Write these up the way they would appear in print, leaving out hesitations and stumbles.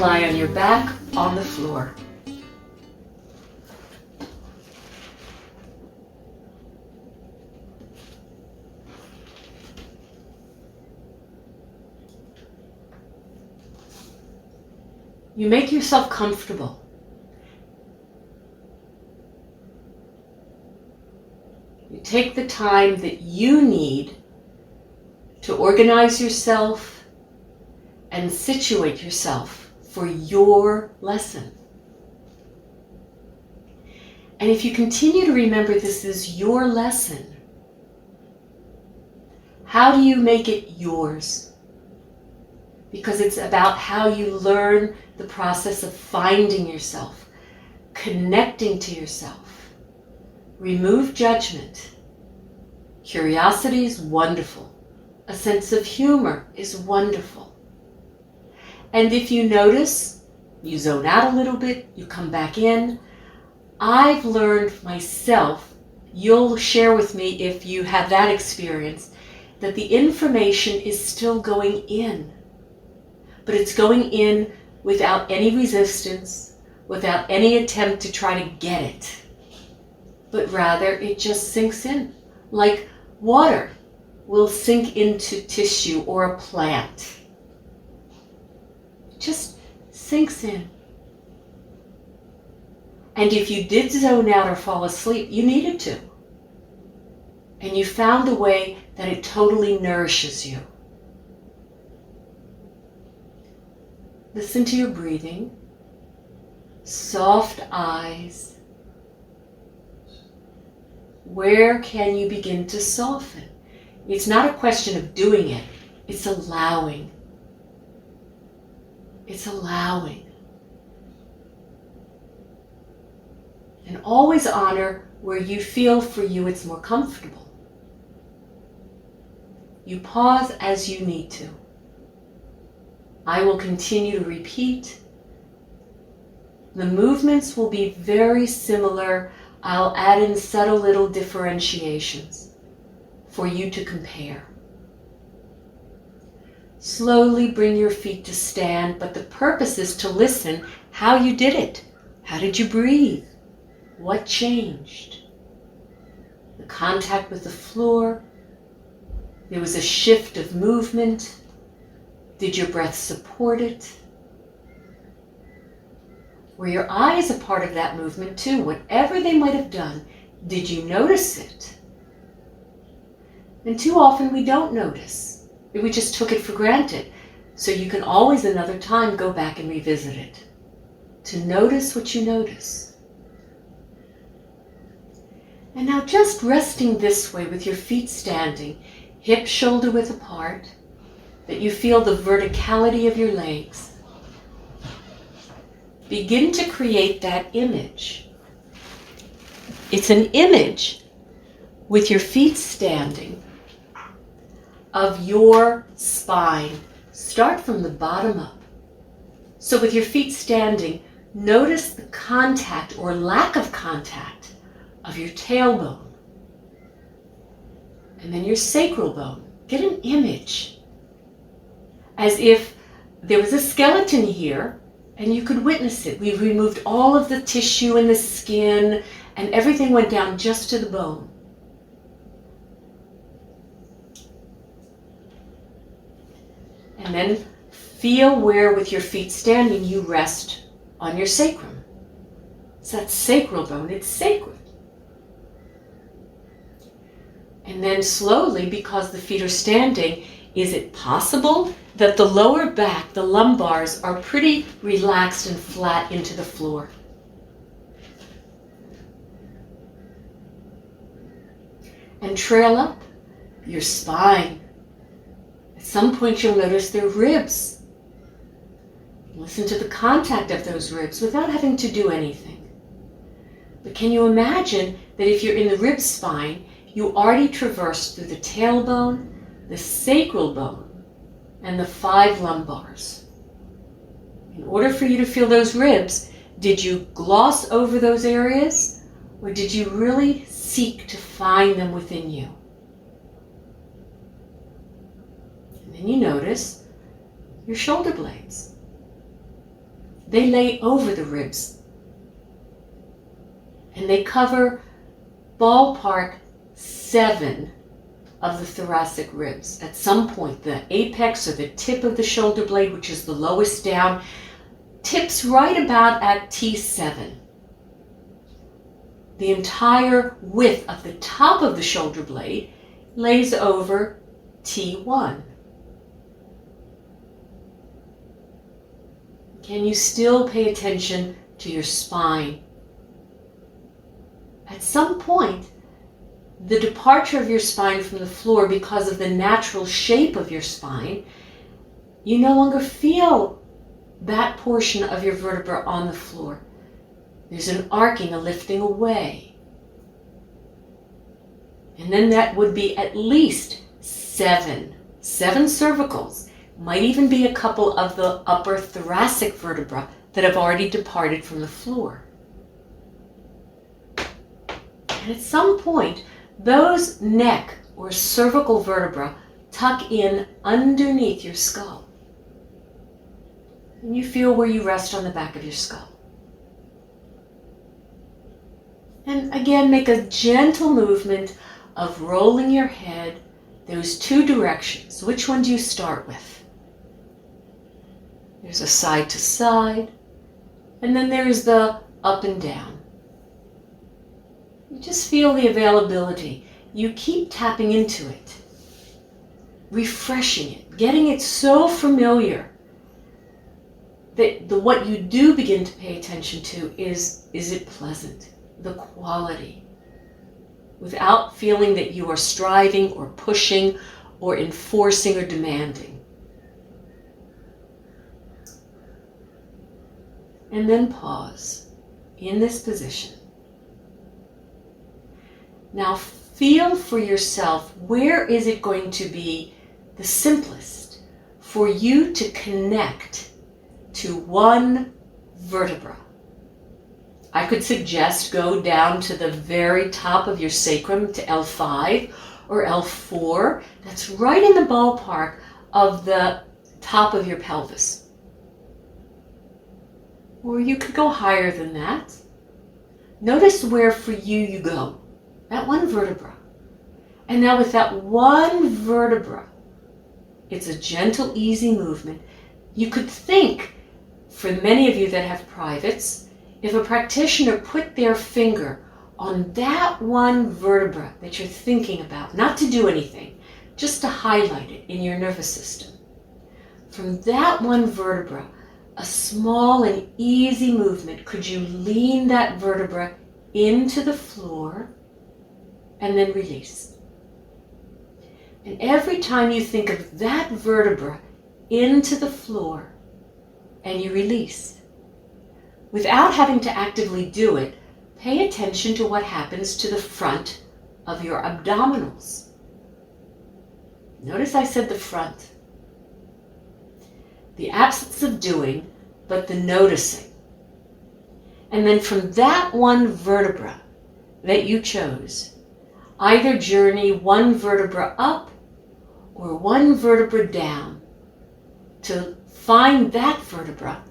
lie on your back on the floor. You make yourself comfortable. You take the time that you need to organize yourself and situate yourself for your lesson. And if you continue to remember this is your lesson, how do you make it yours? Because it's about how you learn the process of finding yourself, connecting to yourself. Remove judgment. Curiosity is wonderful. A sense of humor is wonderful. And if you notice, you zone out a little bit, you come back in. I've learned myself, you'll share with me if you have that experience, that the information is still going in. But it's going in without any resistance, without any attempt to try to get it. But rather it just sinks in, like water will sink into tissue or a plant. It just sinks in. And if you did zone out or fall asleep, you needed to. And you found a way that it totally nourishes you. Listen to your breathing, soft eyes. Where can you begin to soften? It's not a question of doing it, it's allowing. It's allowing. And always honor where you feel for you it's more comfortable. You pause as you need to. I will continue to repeat. The movements will be very similar. I'll add in subtle little differentiations for you to compare. Slowly bring your feet to stand, but the purpose is to listen how you did it. How did you breathe? What changed? The contact with the floor. There was a shift of movement. Did your breath support it? Were your eyes a part of that movement too? Whatever they might have done, did you notice it? And too often we don't notice. We just took it for granted. So you can always another time go back and revisit it. To notice what you notice. And now just resting this way with your feet standing, hip shoulder width apart, that you feel the verticality of your legs. Begin to create that image. It's an image with your feet standing of your spine. Start from the bottom up. So with your feet standing, notice the contact or lack of contact of your tailbone. And then your sacral bone. Get an image. As if there was a skeleton here, and you could witness it. We removed all of the tissue and the skin, and everything went down just to the bone. And then feel where, with your feet standing, you rest on your sacrum. It's that sacral bone, it's sacred. And then slowly, because the feet are standing, is it possible that the lower back, the lumbars, are pretty relaxed and flat into the floor? And trail up your spine. At some point you'll notice their ribs. Listen to the contact of those ribs without having to do anything. But can you imagine that if you're in the rib spine, you already traversed through the tailbone, the sacral bone, and the 5 lumbars. In order for you to feel those ribs, did you gloss over those areas, or did you really seek to find them within you? And then you notice your shoulder blades. they lay over the ribs. And they cover ballpark 7 of the thoracic ribs. At some point, the apex or the tip of the shoulder blade, which is the lowest down, tips right about at T7. The entire width of the top of the shoulder blade lays over T1. Can you still pay attention to your spine? At some point, the departure of your spine from the floor, because of the natural shape of your spine, you no longer feel that portion of your vertebra on the floor. There's an arcing, a lifting away. And then that would be at least 7 cervicals. Might even be a couple of the upper thoracic vertebra that have already departed from the floor. And at some point, those neck or cervical vertebra tuck in underneath your skull. And you feel where you rest on the back of your skull. And again, make a gentle movement of rolling your head those 2 directions. Which one do you start with? There's a side to side, and then there's the up and down. You just feel the availability. You keep tapping into it, refreshing it, getting it so familiar that what you do begin to pay attention to is it pleasant? The quality, without feeling that you are striving or pushing or enforcing or demanding. And then pause in this position. Now feel for yourself, where is it going to be the simplest for you to connect to one vertebra? I could suggest go down to the very top of your sacrum to L5 or L4. That's right in the ballpark of the top of your pelvis. Or you could go higher than that. Notice where for you go. That one vertebra. And now with that one vertebra, it's a gentle, easy movement. You could think, for many of you that have privates, if a practitioner put their finger on that one vertebra that you're thinking about, not to do anything, just to highlight it in your nervous system. From that one vertebra, a small and easy movement, could you lean that vertebra into the floor and then release? And every time you think of that vertebra into the floor and you release, without having to actively do it, pay attention to what happens to the front of your abdominals. Notice I said the front. The absence of doing, but the noticing. And then from that one vertebra that you chose, either journey one vertebra up or one vertebra down to find that vertebra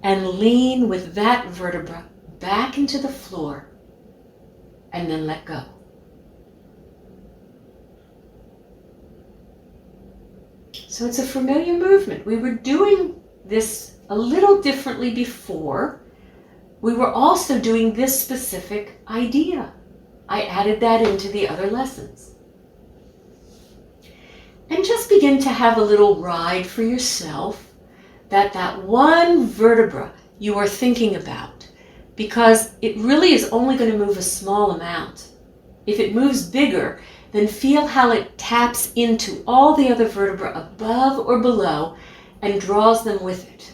and lean with that vertebra back into the floor and then let go. So it's a familiar movement. We were doing this a little differently before. We were also doing this specific idea. I added that into the other lessons. And just begin to have a little ride for yourself, that one vertebra you are thinking about, because it really is only going to move a small amount. If it moves bigger, then feel how it taps into all the other vertebrae above or below and draws them with it.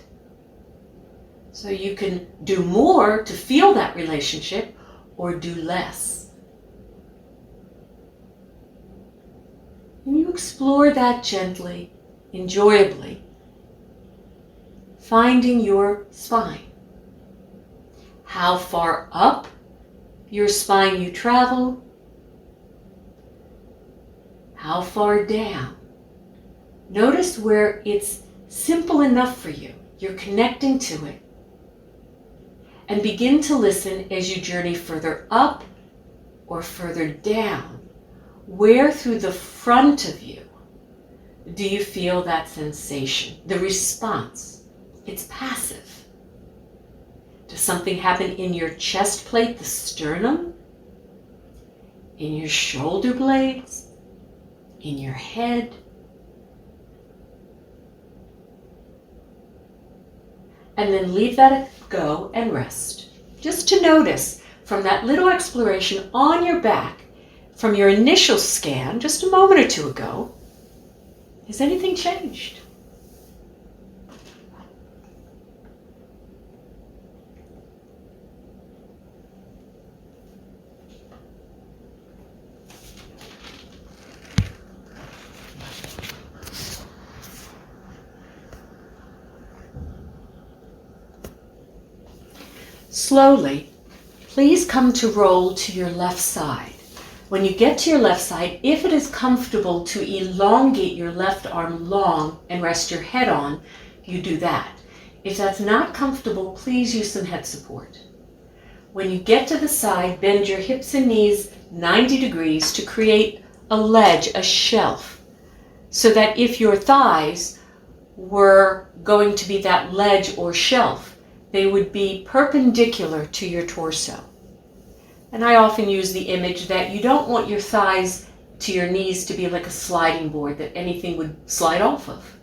So you can do more to feel that relationship or do less. And you explore that gently, enjoyably, finding your spine. How far up your spine you travel, how far down. Notice where it's simple enough for you. You're connecting to it. and begin to listen as you journey further up or further down. Where through the front of you do you feel that sensation, the response? It's passive. Does something happen in your chest plate, the sternum? In your shoulder blades? In your head? And then leave that go and rest. Just to notice from that little exploration on your back, from your initial scan just a moment or two ago, has anything changed? Slowly, please come to roll to your left side. When you get to your left side, if it is comfortable to elongate your left arm long and rest your head on, you do that. If that's not comfortable, please use some head support. When you get to the side, bend your hips and knees 90 degrees to create a ledge, a shelf, so that if your thighs were going to be that ledge or shelf, they would be perpendicular to your torso. And I often use the image that you don't want your thighs to your knees to be like a sliding board that anything would slide off of.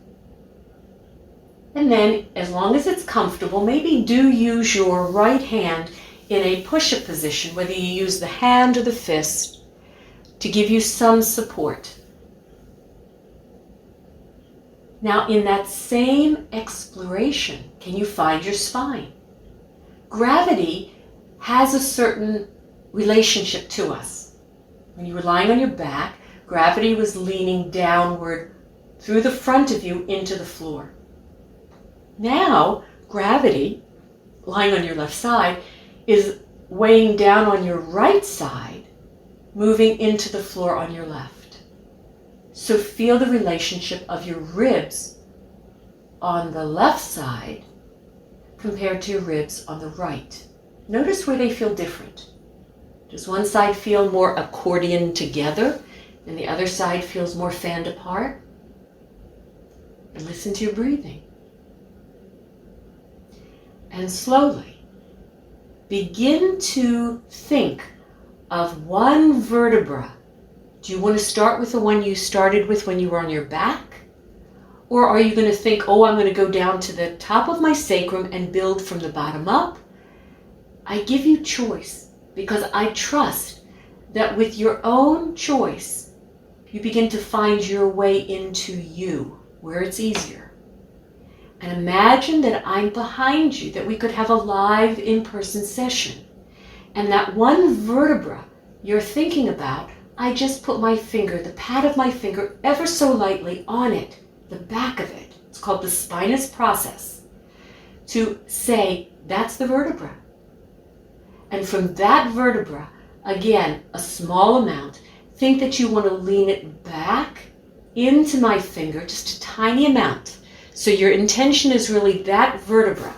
And then, as long as it's comfortable, maybe do use your right hand in a push-up position, whether you use the hand or the fist, to give you some support. Now, in that same exploration, can you find your spine? Gravity has a certain relationship to us. When you were lying on your back, gravity was leaning downward through the front of you into the floor. Now, gravity, lying on your left side, is weighing down on your right side, moving into the floor on your left. So feel the relationship of your ribs on the left side compared to your ribs on the right. Notice where they feel different. Does one side feel more accordion together and the other side feels more fanned apart? And listen to your breathing. And slowly begin to think of one vertebra. Do you want to start with the one you started with when you were on your back? Or are you going to think, oh, I'm going to go down to the top of my sacrum and build from the bottom up? I give you choice because I trust that with your own choice, you begin to find your way into you, where it's easier. And imagine that I'm behind you, that we could have a live in-person session. And that one vertebra you're thinking about, I just put my finger, the pad of my finger, ever so lightly on it, the back of it. It's called the spinous process. To say, that's the vertebra. And from that vertebra, again, a small amount, think that you want to lean it back into my finger, just a tiny amount. So your intention is really that vertebra.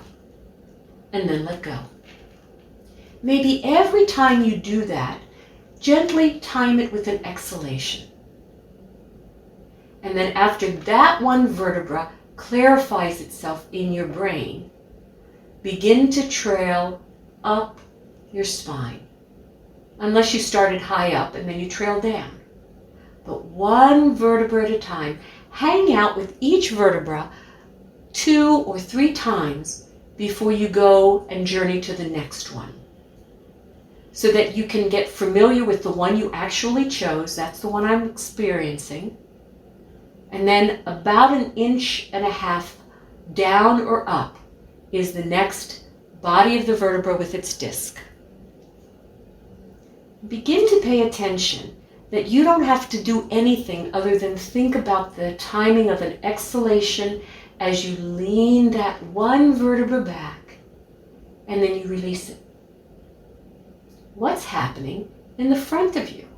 And then let go. Maybe every time you do that, gently time it with an exhalation. And then after that one vertebra clarifies itself in your brain, begin to trail up your spine. Unless you started high up and then you trail down. But one vertebra at a time. Hang out with each vertebra 2 or 3 times before you go and journey to the next one. So that you can get familiar with the one you actually chose. That's the one I'm experiencing. And then about 1.5 inches down or up is the next body of the vertebra with its disc. Begin to pay attention that you don't have to do anything other than think about the timing of an exhalation as you lean that one vertebra back and then you release it. What's happening in the front of you?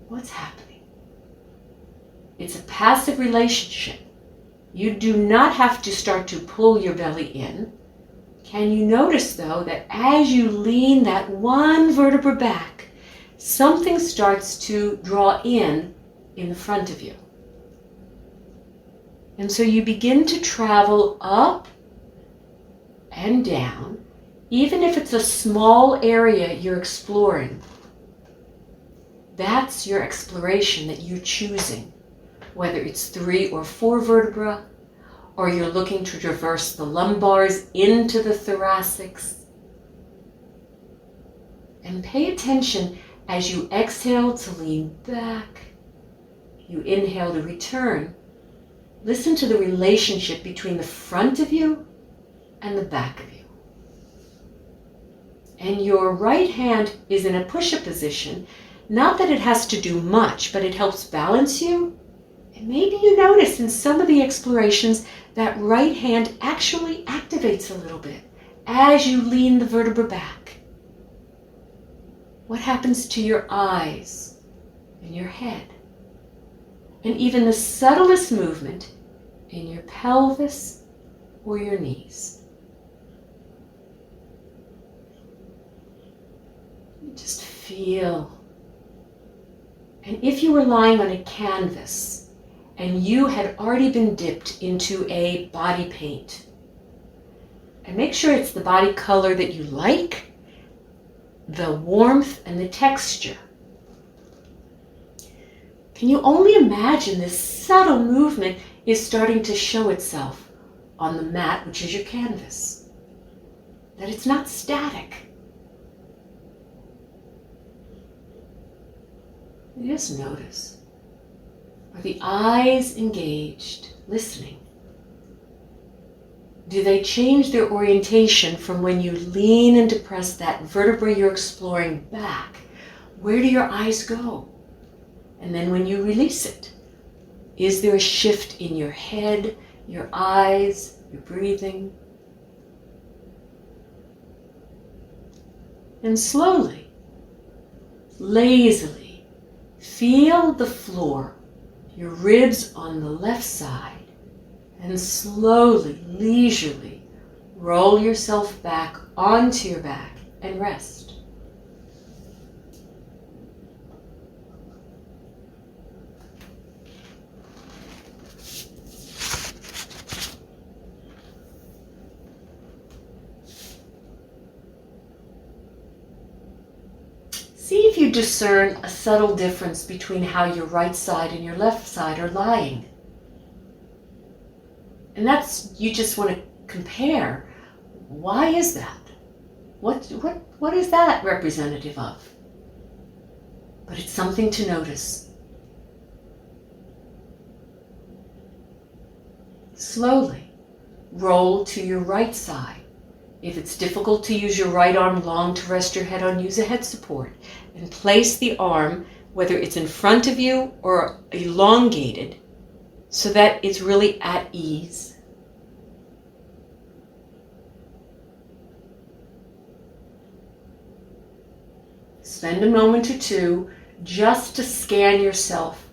What's happening? It's a passive relationship. You do not have to start to pull your belly in. Can you notice, though, that as you lean that one vertebra back, something starts to draw in the front of you? And so you begin to travel up and down, even if it's a small area you're exploring. That's your exploration that you're choosing, whether it's 3 or 4 vertebrae, or you're looking to traverse the lumbars into the thoracics. And pay attention as you exhale to lean back, you inhale to return. Listen to the relationship between the front of you and the back of you. And your right hand is in a push-up position. Not that it has to do much, but it helps balance you. And maybe you notice in some of the explorations that right hand actually activates a little bit as you lean the vertebra back. What happens to your eyes and your head? And even the subtlest movement in your pelvis or your knees. Just feel. And if you were lying on a canvas and you had already been dipped into a body paint, and make sure it's the body color that you like, the warmth and the texture. Can you only imagine this subtle movement is starting to show itself on the mat, which is your canvas? That it's not static. You just notice. Are the eyes engaged, listening? Do they change their orientation from when you lean and depress that vertebra you're exploring back? Where do your eyes go? And then when you release it, is there a shift in your head, your eyes, your breathing? And slowly, lazily, feel the floor, your ribs on the left side, and slowly, leisurely, roll yourself back onto your back and rest. See if you discern a subtle difference between how your right side and your left side are lying. And that's, you just want to compare. Why is that? What is that representative of? But it's something to notice. Slowly roll to your right side. If it's difficult to use your right arm long to rest your head on, use a head support. And place the arm, whether it's in front of you or elongated, so that it's really at ease. Spend a moment or two just to scan yourself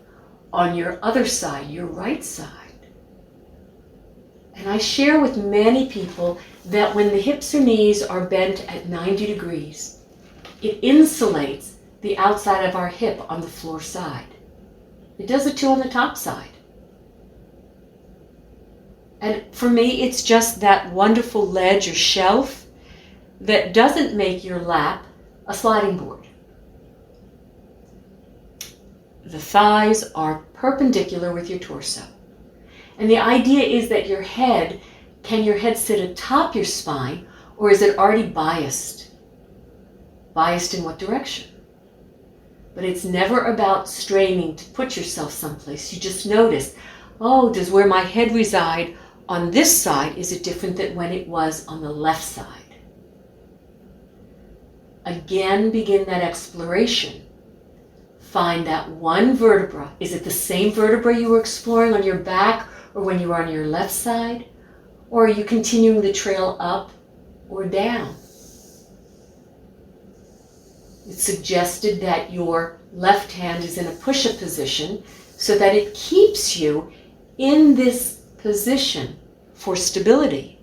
on your other side, your right side. And I share with many people that when the hips or knees are bent at 90 degrees, it insulates the outside of our hip on the floor side. It does it too on the top side. And for me, it's just that wonderful ledge or shelf that doesn't make your lap a sliding board. The thighs are perpendicular with your torso. And the idea is that your head, can your head sit atop your spine, or is it already biased? Biased in what direction? But it's never about straining to put yourself someplace. You just notice, oh, does where my head reside on this side, is it different than when it was on the left side? Again, begin that exploration. Find that one vertebra. Is it the same vertebra you were exploring on your back or when you were on your left side? Or are you continuing the trail up or down? It's suggested that your left hand is in a push-up position so that it keeps you in this position for stability.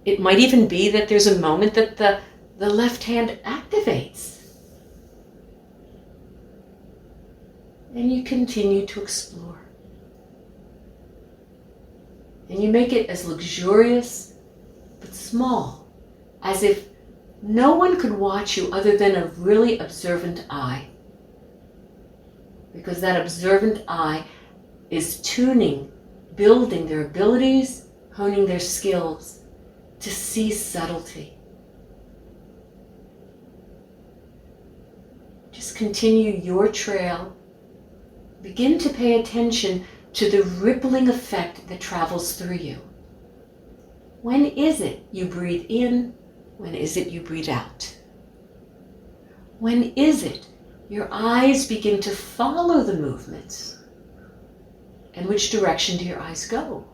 It might even be that there's a moment that the left hand activates. And you continue to explore. And you make it as luxurious but small, as if no one could watch you other than a really observant eye. Because that observant eye is tuning, building their abilities, honing their skills to see subtlety. Just continue your trail. Begin to pay attention to the rippling effect that travels through you. When is it you breathe in? When is it you breathe out? When is it your eyes begin to follow the movements? And which direction do your eyes go?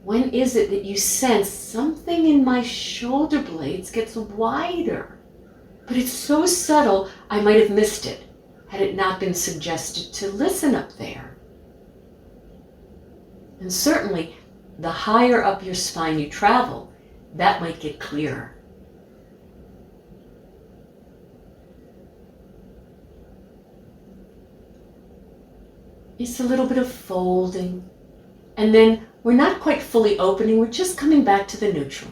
When is it that you sense something in my shoulder blades gets wider? But it's so subtle, I might have missed it had it not been suggested to listen up there. And certainly, the higher up your spine you travel, that might get clearer. It's a little bit of folding, and then we're not quite fully opening, we're just coming back to the neutral.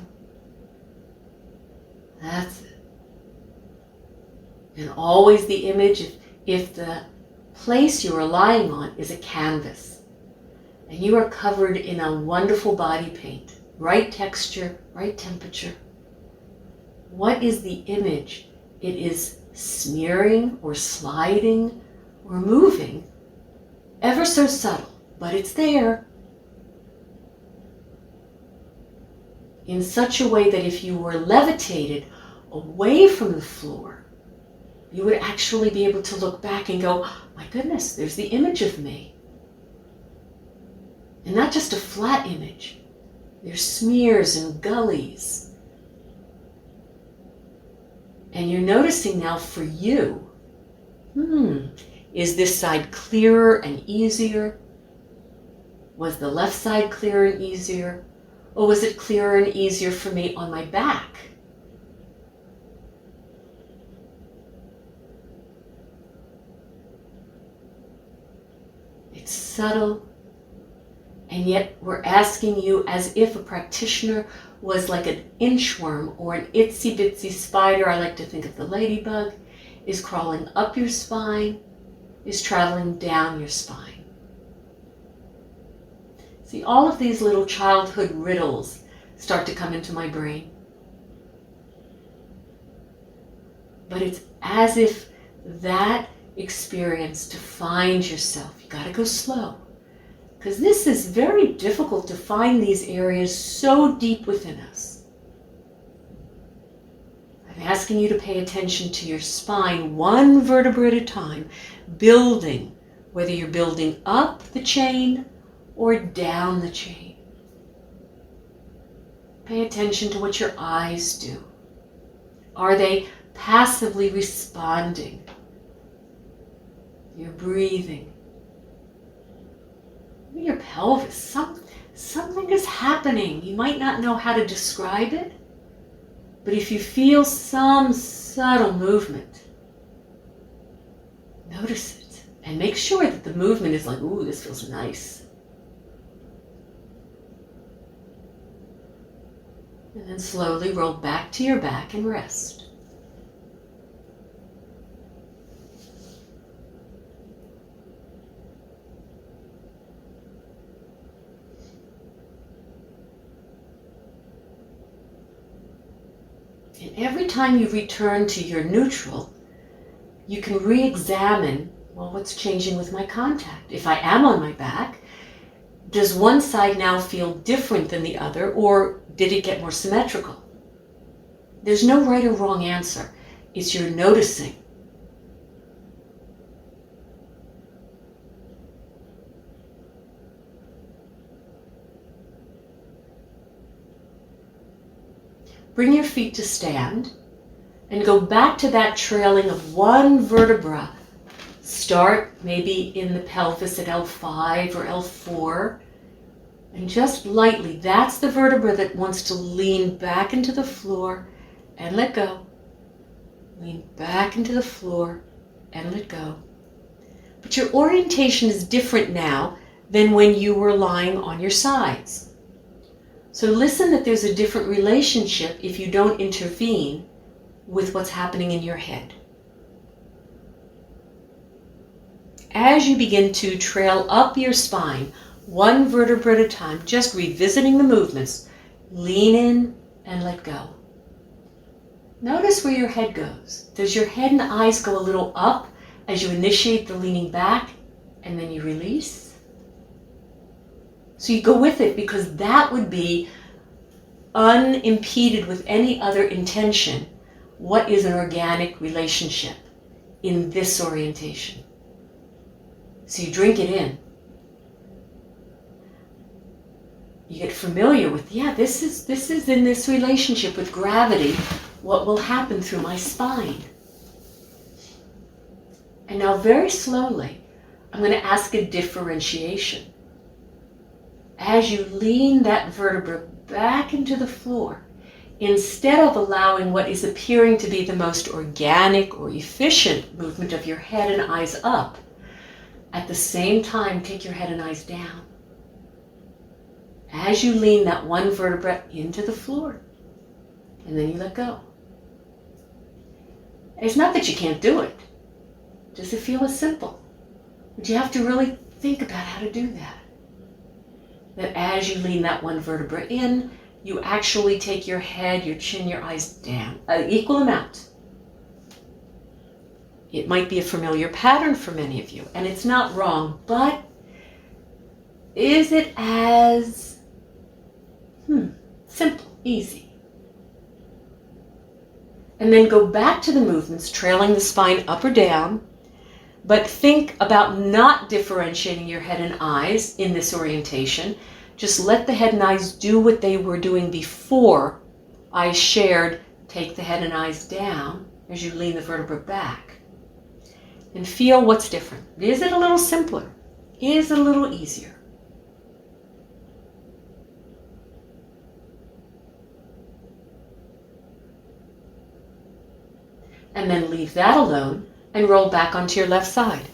That's it. And always the image, if the place you're relying on is a canvas, and you are covered in a wonderful body paint, right texture, right temperature, what is the image? It is smearing or sliding or moving, ever so subtle, but it's there. In such a way that if you were levitated away from the floor, you would actually be able to look back and go, oh, my goodness, there's the image of me. And not just a flat image. There's smears and gullies. And you're noticing now for you, is this side clearer and easier? Was the left side clearer and easier? Or was it clearer and easier for me on my back? It's subtle, and yet we're asking you as if a practitioner was like an inchworm or an itsy bitsy spider. I like to think of the ladybug, is crawling up your spine, is traveling down your spine. See, all of these little childhood riddles start to come into my brain. But it's as if that experience to find yourself, you gotta go slow. Because this is very difficult to find these areas so deep within us. I'm asking you to pay attention to your spine, one vertebra at a time, building, whether you're building up the chain or down the chain. Pay attention to what your eyes do. Are they passively responding? You're breathing. Your pelvis, something is happening. You might not know how to describe it, but if you feel some subtle movement, notice it and make sure that the movement is like, ooh, this feels nice. And then slowly roll back to your back and rest. And every time you return to your neutral, you can re-examine, well, what's changing with my contact? If I am on my back, does one side now feel different than the other, or did it get more symmetrical? There's no right or wrong answer. It's your noticing. Bring your feet to stand and go back to that trailing of one vertebra Start maybe in the pelvis at L5 or L4. And just lightly, that's the vertebra that wants to lean back into the floor and let go. Lean back into the floor and let go. But your orientation is different now than when you were lying on your sides. So listen that there's a different relationship if you don't intervene with what's happening in your head. As you begin to trail up your spine, one vertebra at a time, just revisiting the movements, lean in and let go. Notice where your head goes. Does your head and eyes go a little up as you initiate the leaning back and then you release? So you go with it because that would be unimpeded with any other intention. What is an organic relationship in this orientation? So you drink it in. You get familiar with, this is in this relationship with gravity, what will happen through my spine. And now very slowly, I'm going to ask a differentiation. As you lean that vertebra back into the floor, instead of allowing what is appearing to be the most organic or efficient movement of your head and eyes up, at the same time, take your head and eyes down. As you lean that one vertebra into the floor, and then you let go. It's not that you can't do it. Does it feel as simple? But you have to really think about how to do that. That as you lean that one vertebra in, you actually take your head, your chin, your eyes down, an equal amount. It might be a familiar pattern for many of you, and it's not wrong, but is it as simple, easy? And then go back to the movements, trailing the spine up or down, but think about not differentiating your head and eyes in this orientation. Just let the head and eyes do what they were doing before I shared take the head and eyes down as you lean the vertebra back. And feel what's different. Is it a little simpler? Is it a little easier? And then leave that alone and roll back onto your left side.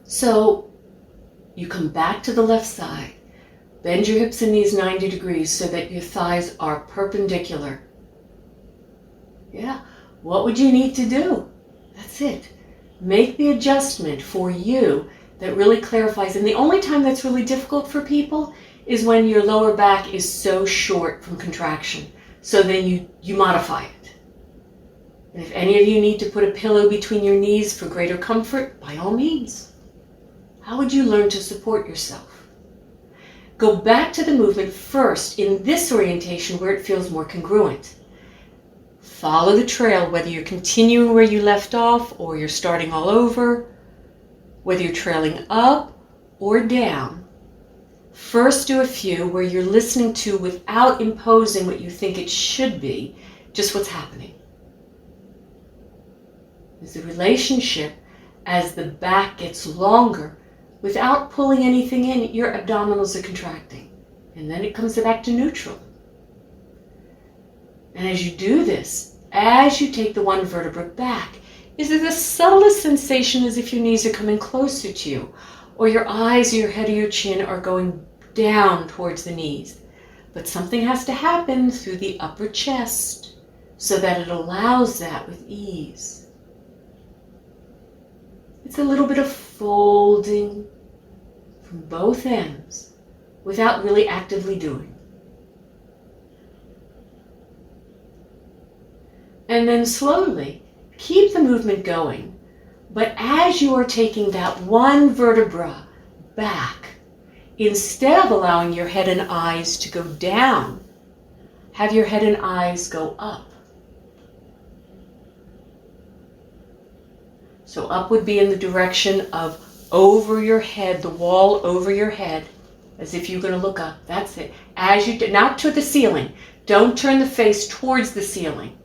So you come back to the left side. Bend your hips and knees 90 degrees so that your thighs are perpendicular. Yeah, what would you need to do? That's it. Make the adjustment for you that really clarifies. And the only time that's really difficult for people is when your lower back is so short from contraction. So then you modify it. And if any of you need to put a pillow between your knees for greater comfort, by all means. How would you learn to support yourself? Go back to the movement first in this orientation where it feels more congruent. Follow the trail, whether you're continuing where you left off or you're starting all over, whether you're trailing up or down. First do a few where you're listening to, without imposing what you think it should be, just what's happening. There's a relationship as the back gets longer. Without pulling anything in, your abdominals are contracting. And then it comes back to neutral. And as you do this, as you take the one vertebra back, is there the subtlest sensation as if your knees are coming closer to you, or your eyes or your head or your chin are going down towards the knees. But something has to happen through the upper chest so that it allows that with ease. It's a little bit of folding from both ends without really actively doing. And then slowly keep the movement going, but as you are taking that one vertebra back, instead of allowing your head and eyes to go down, have your head and eyes go up. So up would be in the direction of over your head, the wall over your head, as if you're going to look up. That's it. As you do, not to the ceiling. Don't turn the face towards the ceiling.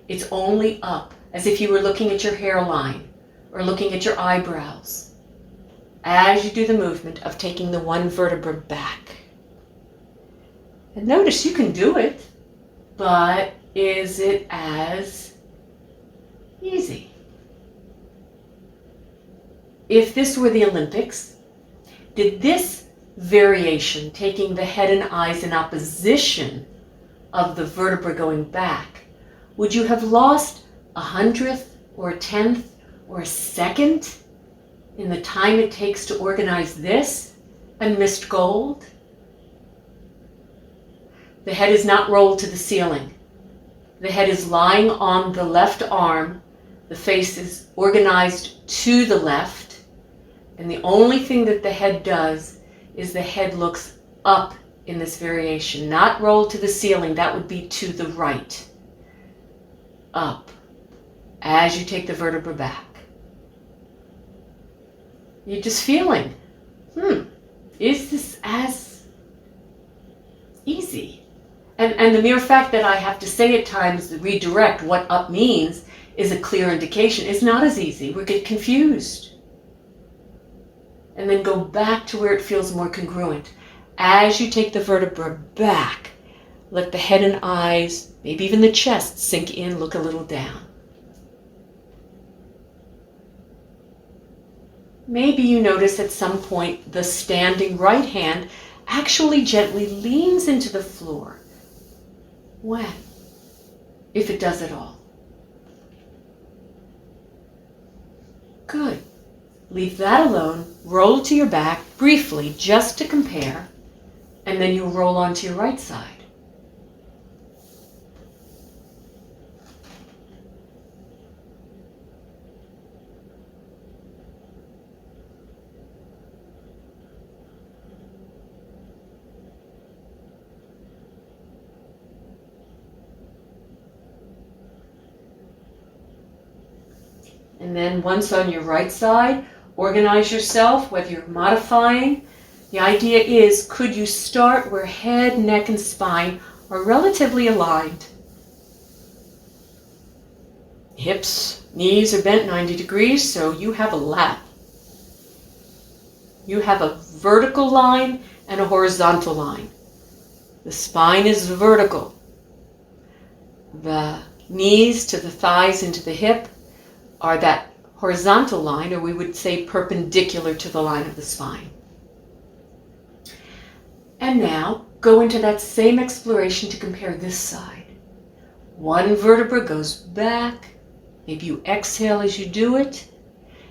It's only up, as if you were looking at your hairline or looking at your eyebrows. As you do the movement of taking the one vertebra back. And notice you can do it, but is it as easy? If this were the Olympics, did this variation, taking the head and eyes in opposition of the vertebra going back, would you have lost 100th or 10th or a second in the time it takes to organize this and missed gold? The head is not rolled to the ceiling. The head is lying on the left arm. The face is organized to the left. And the only thing that the head does is the head looks up in this variation, not rolled to the ceiling. That would be to the right. Up as you take the vertebra back. You're just feeling, is this as easy? And the mere fact that I have to say at times, redirect what up means is a clear indication. It's not as easy. We get confused. And then go back to where it feels more congruent. As you take the vertebra back, let the head and eyes, maybe even the chest, sink in, look a little down. Maybe you notice at some point the standing right hand actually gently leans into the floor. When? If it does at all. Good. Leave that alone, roll to your back briefly just to compare, and then you'll roll onto your right side. And then once on your right side, organize yourself, whether you're modifying. The idea is, could you start where head, neck, and spine are relatively aligned? Hips, knees are bent 90 degrees, so you have a lap. You have a vertical line and a horizontal line. The spine is vertical. The knees to the thighs and to the hip are that horizontal line, or we would say perpendicular to the line of the spine. And now go into that same exploration to compare this side. One vertebra goes back. Maybe you exhale as you do it.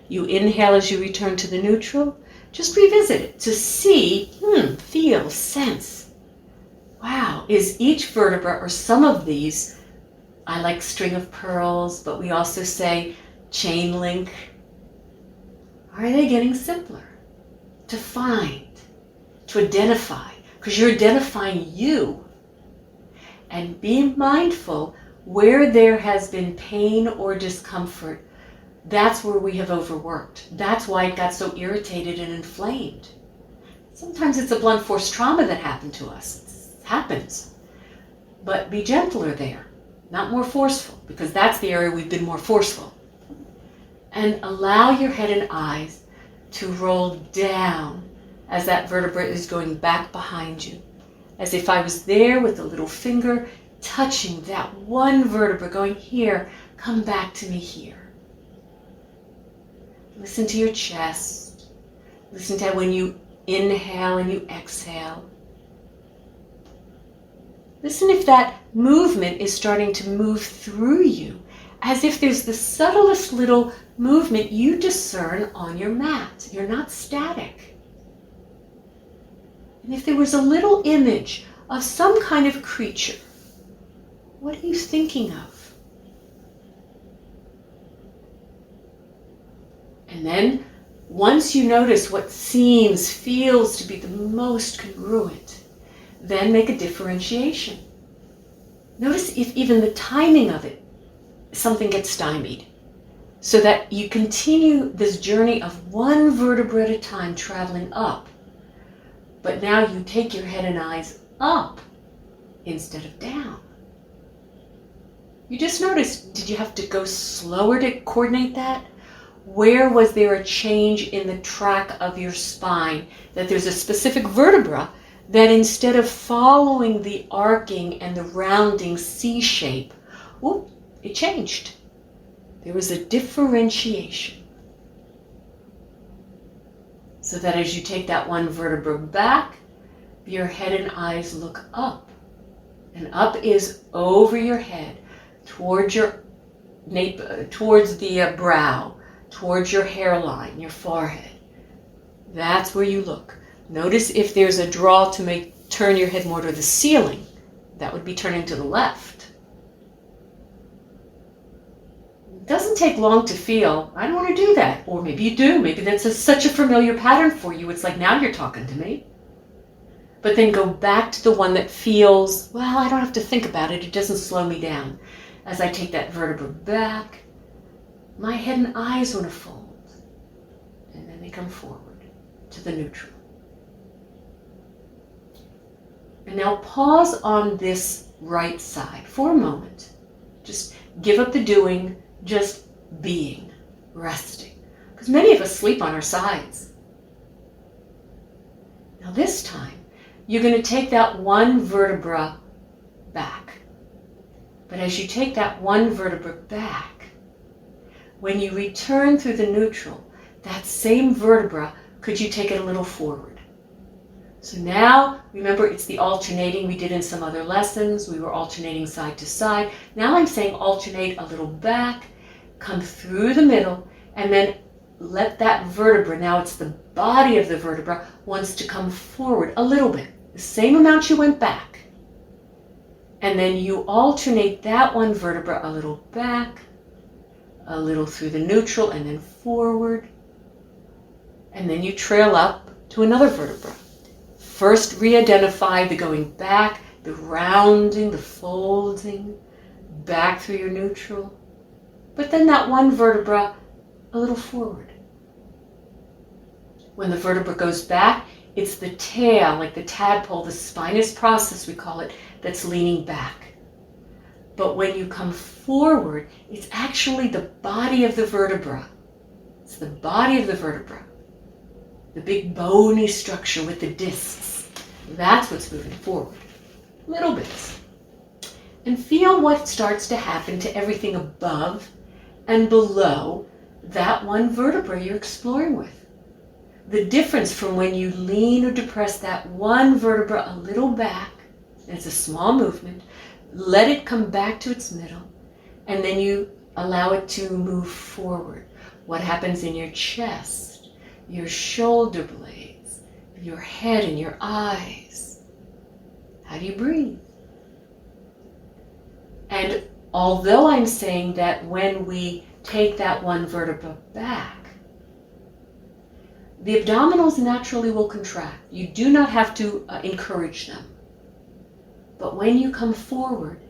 You inhale as you return to the neutral. Just revisit it to see, feel, sense. Wow, is each vertebra, or some of these, I like string of pearls, but we also say chain link. Are they getting simpler to find, to identify? Because you're identifying you. And be mindful where there has been pain or discomfort. That's where we have overworked. That's why it got so irritated and inflamed. Sometimes it's a blunt force trauma that happened to us. It happens. But be gentler there, not more forceful, because that's the area we've been more forceful. And allow your head and eyes to roll down as that vertebra is going back behind you. As if I was there with a little finger touching that one vertebra, going here, come back to me here. Listen to your chest. Listen to when you inhale and you exhale. Listen if that movement is starting to move through you, as if there's the subtlest little movement you discern on your mat. You're not static. And if there was a little image of some kind of creature, what are you thinking of? And then, once you notice what seems, feels to be the most congruent, then make a differentiation. Notice if even the timing of it, something gets stymied. so that you continue this journey of one vertebra at a time traveling up. But now you take your head and eyes up instead of down. You just noticed, did you have to go slower to coordinate that? Where was there a change in the track of your spine? That there's a specific vertebra that instead of following the arcing and the rounding C shape, it changed. There was a differentiation. So that as you take that one vertebra back, your head and eyes look up. And up is over your head, towards your towards the brow, towards your hairline, your forehead. That's where you look. Notice if there's a draw to turn your head more to the ceiling, that would be turning to the left. It doesn't take long to feel, I don't want to do that. Or maybe you do. Maybe that's such a familiar pattern for you. It's like, now you're talking to me. But then go back to the one that feels, well, I don't have to think about it. It doesn't slow me down. As I take that vertebra back, my head and eyes want to fold. And then they come forward to the neutral. And now pause on this right side for a moment. Just give up the doing, just being, resting. Because many of us sleep on our sides. Now this time, you're going to take that one vertebra back. But as you take that one vertebra back, when you return through the neutral, that same vertebra, could you take it a little forward? So now, remember, it's the alternating we did in some other lessons. We were alternating side to side. Now I'm saying alternate a little back, come through the middle, and then let that vertebra, now it's the body of the vertebra, wants to come forward a little bit. The same amount you went back. And then you alternate that one vertebra a little back, a little through the neutral, and then forward. And then you trail up to another vertebra. First re-identify the going back, the rounding, the folding, back through your neutral. But then that one vertebra a little forward. When the vertebra goes back, it's the tail, like the tadpole, the spinous process we call it, that's leaning back. But when you come forward, it's actually the body of the vertebra. It's the body of the vertebra. The big bony structure with the discs. That's what's moving forward. Little bits. And feel what starts to happen to everything above and below that one vertebra you're exploring with. The difference from when you lean or depress that one vertebra a little back, and it's a small movement, let it come back to its middle, and then you allow it to move forward. What happens in your chest, your shoulder blades, your head and your eyes? How do you breathe? And although I'm saying that when we take that one vertebra back, the abdominals naturally will contract. You do not have to encourage them. But when you come forward,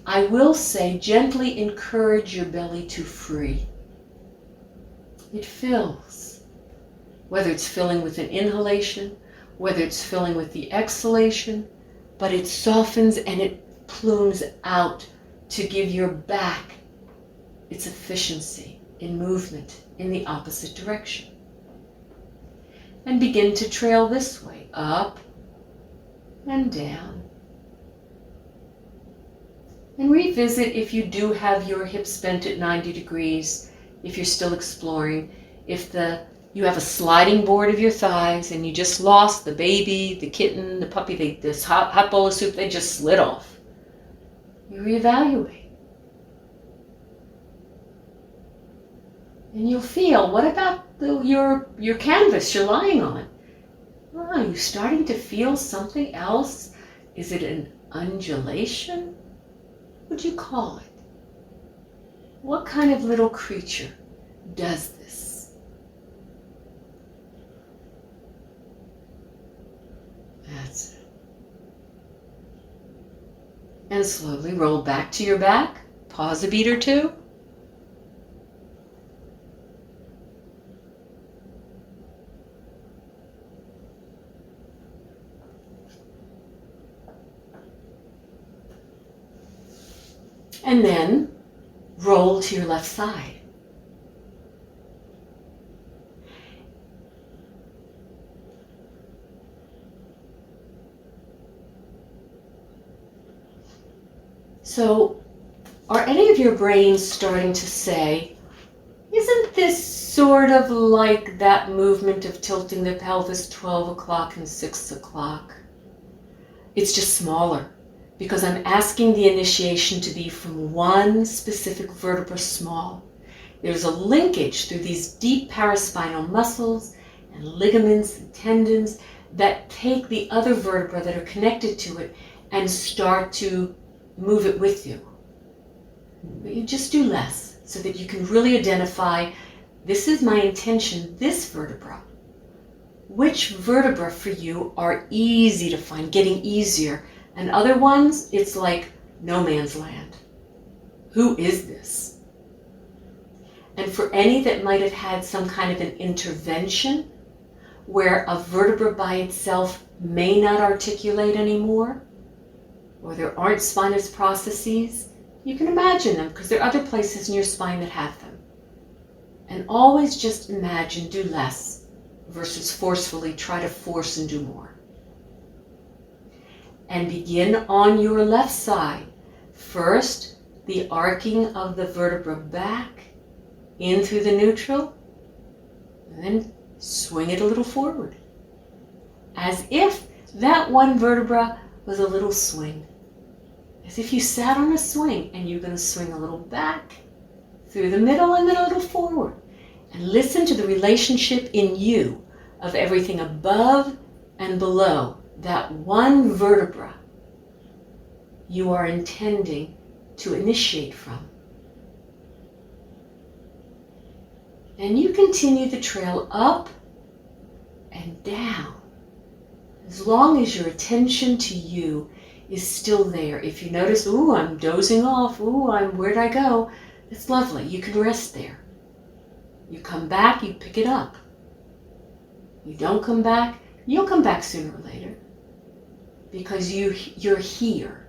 I will say gently encourage your belly to free. It fills. Whether it's filling with an inhalation, whether it's filling with the exhalation, but it softens and it plumes out to give your back its efficiency in movement in the opposite direction. And begin to trail this way, up and down. And revisit if you do have your hips bent at 90 degrees, if you're still exploring, if you have a sliding board of your thighs and you just lost the baby, the kitten, the puppy, this hot bowl of soup, they just slid off. You reevaluate. And you'll feel, what about your canvas you're lying on? Oh, are you starting to feel something else? Is it an undulation? What would you call it? What kind of little creature does this? That's it. And slowly roll back to your back. Pause a beat or two. And then roll to your left side. So, are any of your brains starting to say, isn't this sort of like that movement of tilting the pelvis 12 o'clock and 6 o'clock? It's just smaller, because I'm asking the initiation to be from one specific vertebra small. There's a linkage through these deep paraspinal muscles and ligaments and tendons that take the other vertebra that are connected to it and start to move it with you. But you just do less so that you can really identify, this is my intention, this vertebra. Which vertebra for you are easy to find, getting easier, and other ones, it's like no man's land. Who is this? And for any that might have had some kind of an intervention where a vertebra by itself may not articulate anymore, or there aren't spinous processes, you can imagine them because there are other places in your spine that have them. And always just imagine, do less versus forcefully try to force and do more. And begin on your left side. First, the arcing of the vertebra back in through the neutral, and then swing it a little forward. As if that one vertebra was a little swing. As if you sat on a swing and you're going to swing a little back, through the middle, and then a little forward. And listen to the relationship in you of everything above and below that one vertebra you are intending to initiate from. And you continue the trail up and down as long as your attention to you is still there. If you notice, ooh, I'm dozing off, ooh, where'd I go? It's lovely. You can rest there. You come back, you pick it up. You don't come back, you'll come back sooner or later. Because you're here.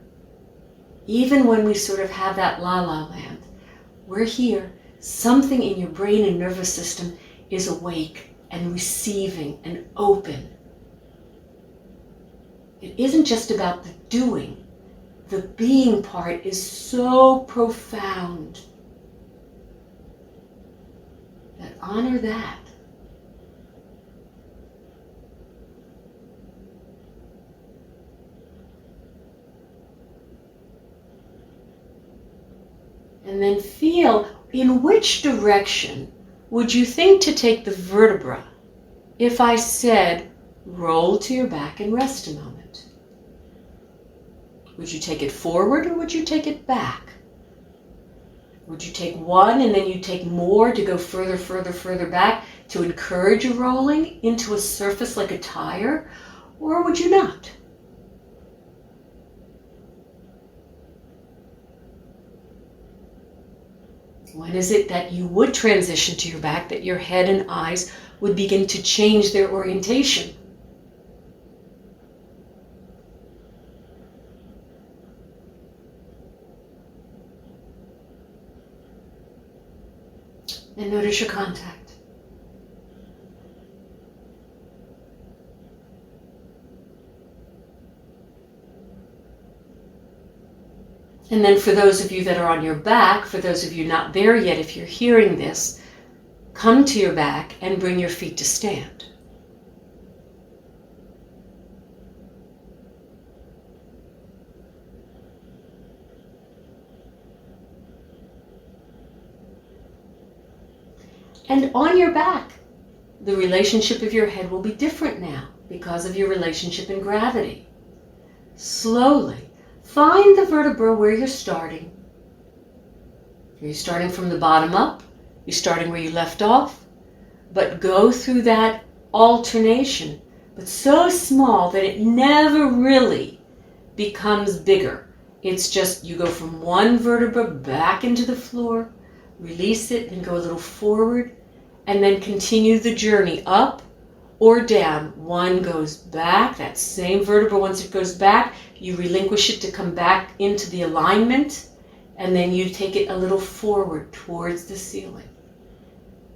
Even when we sort of have that la-la land, we're here. Something in your brain and nervous system is awake and receiving and open. It isn't just about the doing. The being part is so profound. That honor that. And then feel in which direction would you think to take the vertebra if I said roll to your back and rest a moment? Would you take it forward or would you take it back? Would you take one and then you take more to go further, further, further back to encourage a rolling into a surface like a tire? Or would you not? When is it that you would transition to your back, that your head and eyes would begin to change their orientation? And notice your contact. And then for those of you that are on your back, for those of you not there yet, if you're hearing this, come to your back and bring your feet to stand. And on your back, the relationship of your head will be different now because of your relationship in gravity. Slowly, find the vertebra where you're starting. Are you starting from the bottom up? You're starting where you left off? But go through that alternation, but so small that it never really becomes bigger. It's just you go from one vertebra back into the floor, release it and go a little forward, and then continue the journey up or down. One goes back, that same vertebra, once it goes back, you relinquish it to come back into the alignment, and then you take it a little forward towards the ceiling.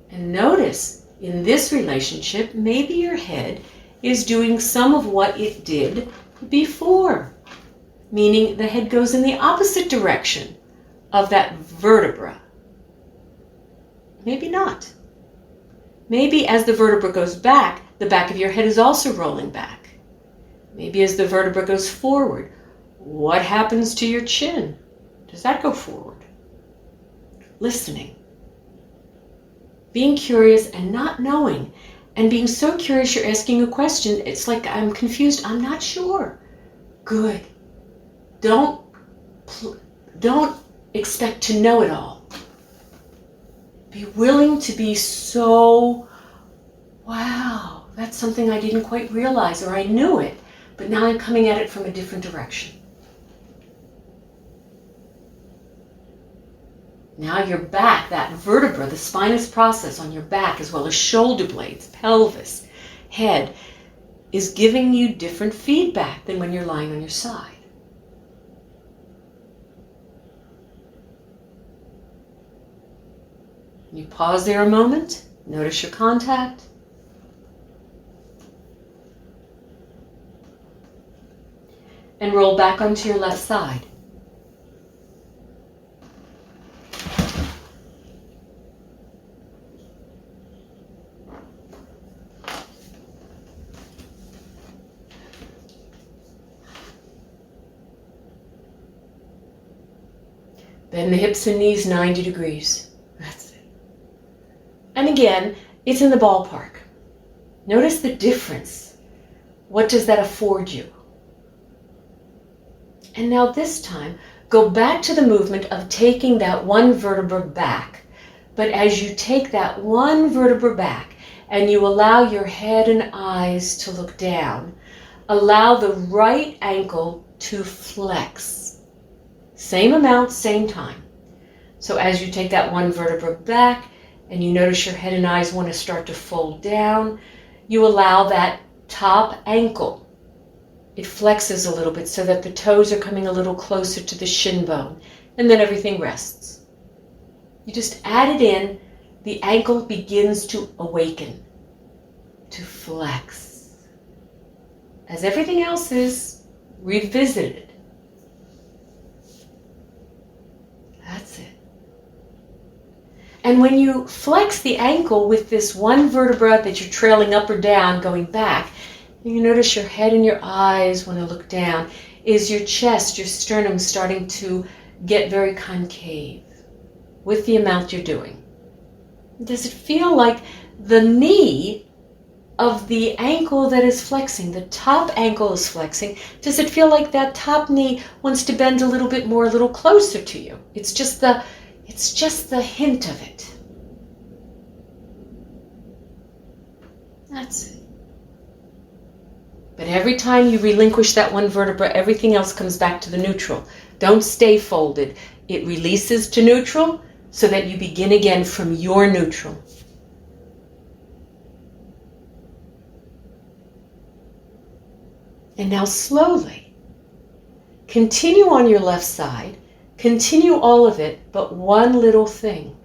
And notice, in this relationship, maybe your head is doing some of what it did before, meaning the head goes in the opposite direction of that vertebra. Maybe not. Maybe as the vertebra goes back, the back of your head is also rolling back. Maybe as the vertebra goes forward, what happens to your chin? Does that go forward? Listening. Being curious and not knowing. And being so curious you're asking a question, it's like, I'm confused, I'm not sure. Good. Don't expect to know it all. Be willing to be so, wow, that's something I didn't quite realize, or I knew it, but now I'm coming at it from a different direction. Now your back, that vertebra, the spinous process on your back, as well as shoulder blades, pelvis, head, is giving you different feedback than when you're lying on your side. You pause there a moment, notice your contact. And roll back onto your left side. Bend the hips and knees 90 degrees. That's it. And again, it's in the ballpark. Notice the difference. What does that afford you? And now this time, go back to the movement of taking that one vertebra back. But as you take that one vertebra back and you allow your head and eyes to look down, allow the right ankle to flex. Same amount, same time. So as you take that one vertebra back and you notice your head and eyes want to start to fold down, you allow that top ankle. It flexes a little bit so that the toes are coming a little closer to the shin bone, and then everything rests. You just add it in, the ankle begins to awaken, to flex, as everything else is revisited. That's it. And when you flex the ankle with this one vertebra that you're trailing up or down, going back, you notice your head and your eyes want to look down. Is your chest, your sternum starting to get very concave with the amount you're doing? Does it feel like the knee of the ankle that is flexing, the top ankle is flexing? Does it feel like that top knee wants to bend a little bit more, a little closer to you? It's just the hint of it. That's it. But every time you relinquish that one vertebra, everything else comes back to the neutral. Don't stay folded. It releases to neutral so that you begin again from your neutral. And now slowly, continue on your left side. Continue all of it, but one little thing.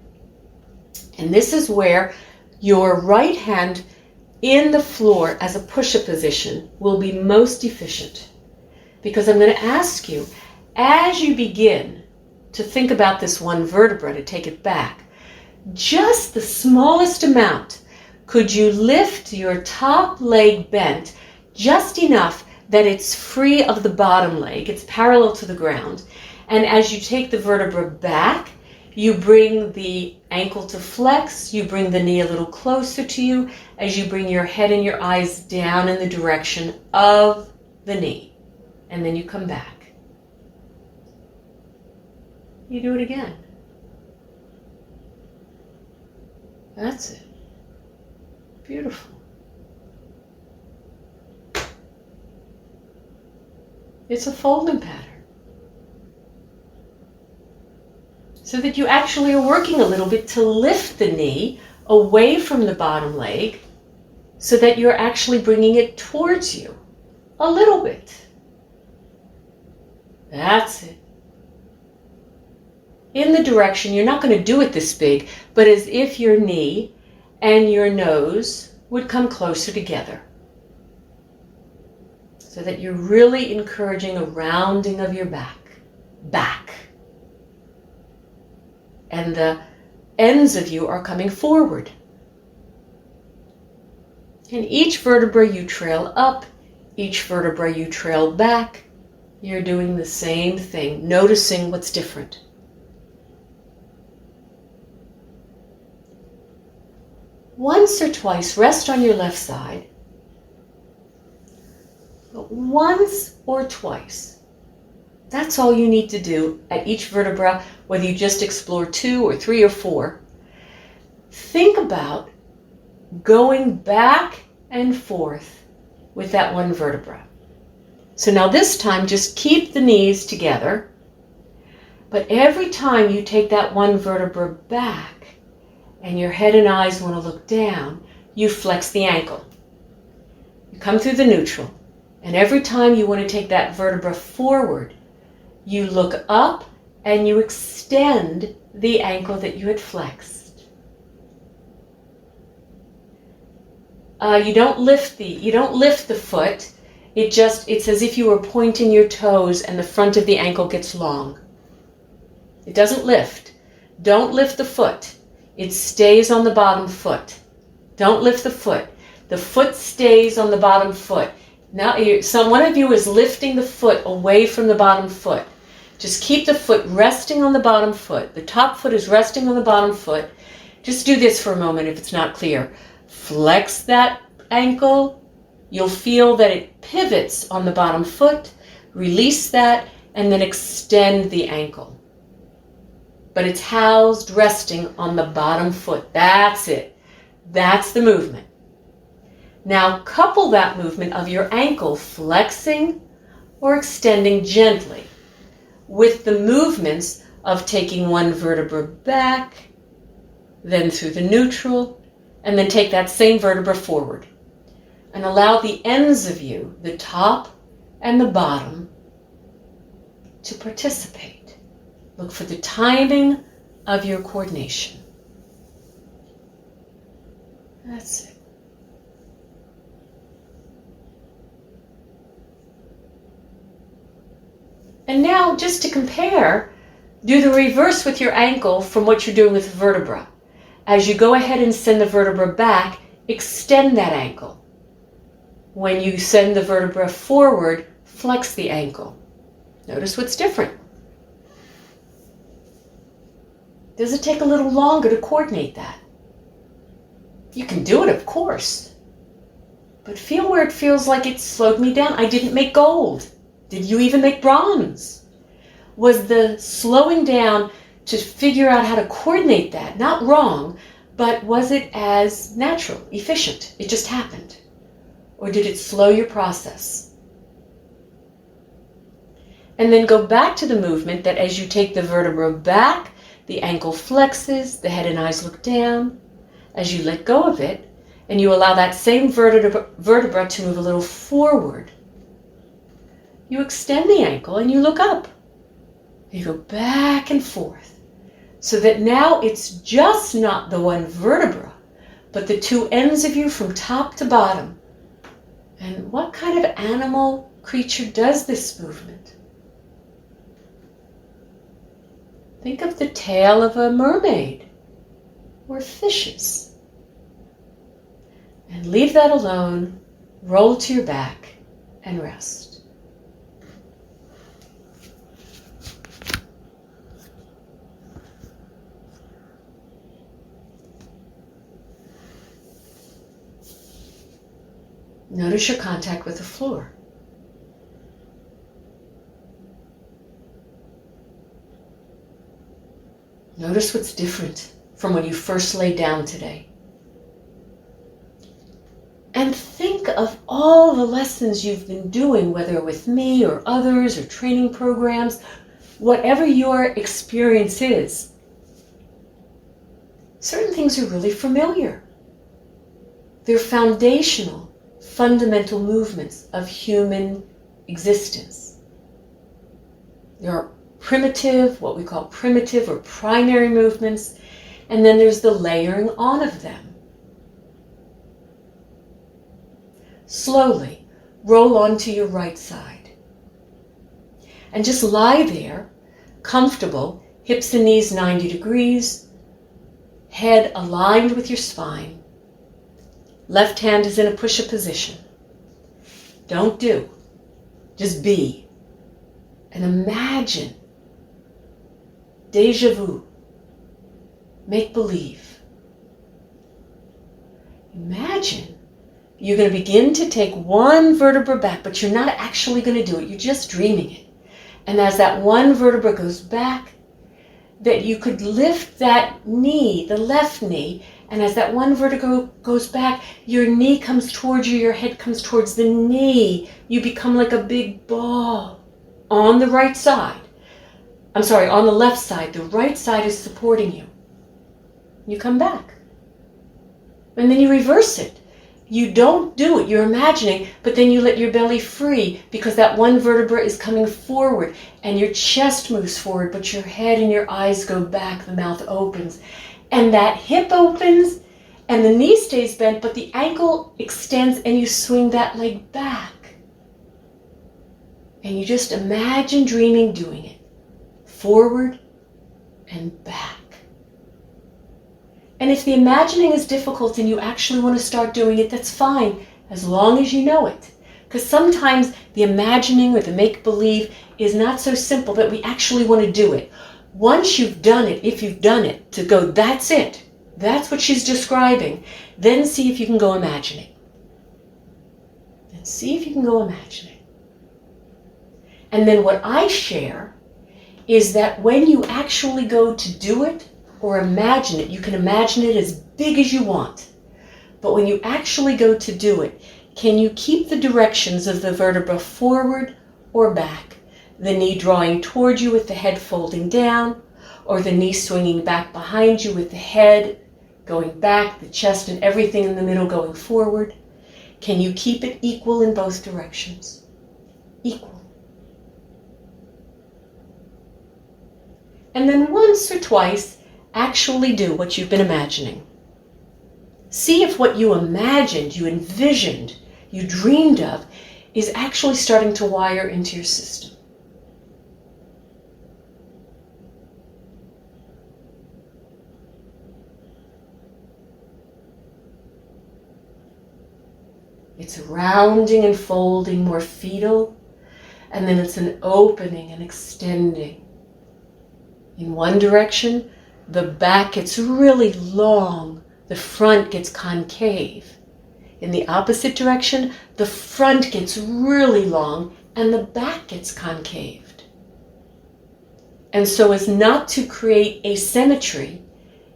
And this is where your right hand in the floor as a push-up position will be most efficient. Because I'm going to ask you, as you begin to think about this one vertebra, to take it back, just the smallest amount, could you lift your top leg bent just enough that it's free of the bottom leg, it's parallel to the ground, and as you take the vertebra back, you bring the ankle to flex, you bring the knee a little closer to you as you bring your head and your eyes down in the direction of the knee. And then you come back. You do it again. That's it. Beautiful. It's a folding pattern. So that you actually are working a little bit to lift the knee away from the bottom leg so that you're actually bringing it towards you a little bit. That's it. in the direction, you're not going to do it this big, but as if your knee and your nose would come closer together. So that you're really encouraging a rounding of your back. And the ends of you are coming forward. And each vertebra you trail up, each vertebra you trail back. You're doing the same thing, noticing what's different. Once or twice, rest on your left side. But once or twice, that's all you need to do at each vertebra, whether you just explore 2 or 3 or 4. Think about going back and forth with that one vertebra. So now this time, just keep the knees together. But every time you take that one vertebra back and your head and eyes want to look down, you flex the ankle. You come through the neutral. And every time you want to take that vertebra forward, you look up and you extend the ankle that you had flexed. You don't lift the foot. It's as if you were pointing your toes and the front of the ankle gets long. It doesn't lift. Don't lift the foot. It stays on the bottom foot. Don't lift the foot. The foot stays on the bottom foot. Now, one of you is lifting the foot away from the bottom foot. Just keep the foot resting on the bottom foot. The top foot is resting on the bottom foot. Just do this for a moment if it's not clear. Flex that ankle. You'll feel that it pivots on the bottom foot. Release that and then extend the ankle. But it's housed, resting on the bottom foot. That's it. That's the movement. Now couple that movement of your ankle flexing or extending gently with the movements of taking one vertebra back, then through the neutral, and then take that same vertebra forward. And allow the ends of you, the top and the bottom, to participate. Look for the timing of your coordination. That's it. And now, just to compare, do the reverse with your ankle from what you're doing with the vertebra. As you go ahead and send the vertebra back, extend that ankle. When you send the vertebra forward, flex the ankle. Notice what's different. Does it take a little longer to coordinate that? You can do it, of course. But feel where it feels like it slowed me down. I didn't make gold. Did you even make bronze? Was the slowing down to figure out how to coordinate that not wrong, but was it as natural, efficient? It just happened. Or did it slow your process? And then go back to the movement that as you take the vertebra back, the ankle flexes, the head and eyes look down. As you let go of it, and you allow that same vertebra to move a little forward, you extend the ankle and you look up. You go back and forth so that now it's just not the one vertebra, but the two ends of you from top to bottom. And what kind of animal, creature does this movement? Think of the tail of a mermaid or fishes. And leave that alone, roll to your back and rest. Notice your contact with the floor. Notice what's different from when you first laid down today. And think of all the lessons you've been doing, whether with me or others or training programs, whatever your experience is. Certain things are really familiar. They're foundational, fundamental movements of human existence. They're primitive, what we call primitive or primary movements, and then there's the layering on of them. Slowly roll onto your right side. And just lie there, comfortable, hips and knees 90 degrees, head aligned with your spine. Left hand is in a push-up position. Don't do, just be. And imagine, déjà vu, make believe. Imagine you're going to begin to take one vertebra back, but you're not actually going to do it, you're just dreaming it. And as that one vertebra goes back, that you could lift that knee, the left knee, and as that one vertebra goes back, your knee comes towards you, your head comes towards the knee. You become like a big ball on the right side. I'm sorry, on the left side. The right side is supporting you. You come back. And then you reverse it. You don't do it, you're imagining, but then you let your belly free because that one vertebra is coming forward and your chest moves forward, but your head and your eyes go back, the mouth opens. And that hip opens and the knee stays bent, but the ankle extends and you swing that leg back. And you just imagine dreaming doing it. Forward and back. And if the imagining is difficult and you actually want to start doing it, that's fine, as long as you know it. Because sometimes the imagining or the make-believe is not so simple that we actually want to do it. Once you've done it, if you've done it, to go, that's it. That's what she's describing. Then see if you can go imagining. And see if you can go imagining. And then what I share is that when you actually go to do it or imagine it, you can imagine it as big as you want. But when you actually go to do it, can you keep the directions of the vertebra forward or back? The knee drawing towards you with the head folding down, or the knee swinging back behind you with the head going back, the chest and everything in the middle going forward? Can you keep it equal in both directions? Equal. And then once or twice, actually do what you've been imagining. See if what you imagined, you envisioned, you dreamed of, is actually starting to wire into your system. It's rounding and folding, more fetal, and then it's an opening and extending. In one direction, the back gets really long, the front gets concave. In the opposite direction, the front gets really long and the back gets concaved. And so as not to create asymmetry,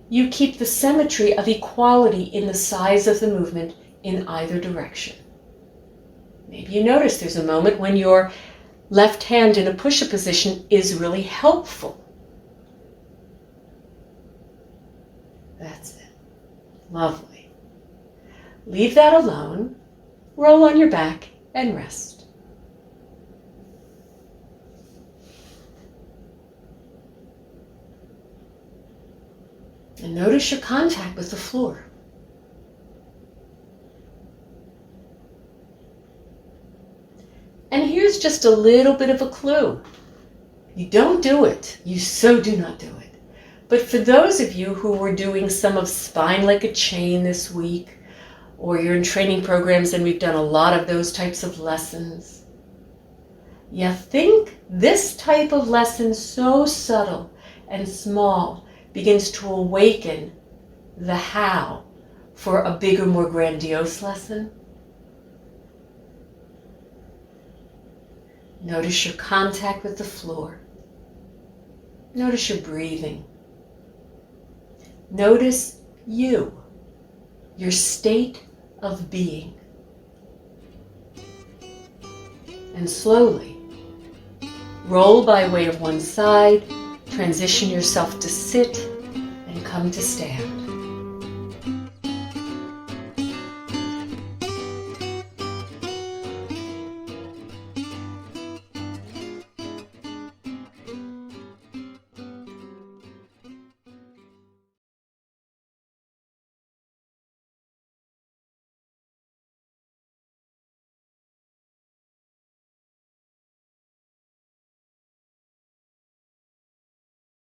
you keep the symmetry of equality in the size of the movement in either direction. Maybe you notice there's a moment when your left hand in a push-up position is really helpful. That's it. Lovely. Leave that alone. Roll on your back and rest. And notice your contact with the floor. And here's just a little bit of a clue. You don't do it. You so do not do it. But for those of you who were doing some of Spine Like a Chain this week, or you're in training programs and we've done a lot of those types of lessons, you think this type of lesson, so subtle and small, begins to awaken the how for a bigger, more grandiose lesson? Notice your contact with the floor. Notice your breathing. Notice you, your state of being. And slowly, roll by way of one side, transition yourself to sit, and come to stand.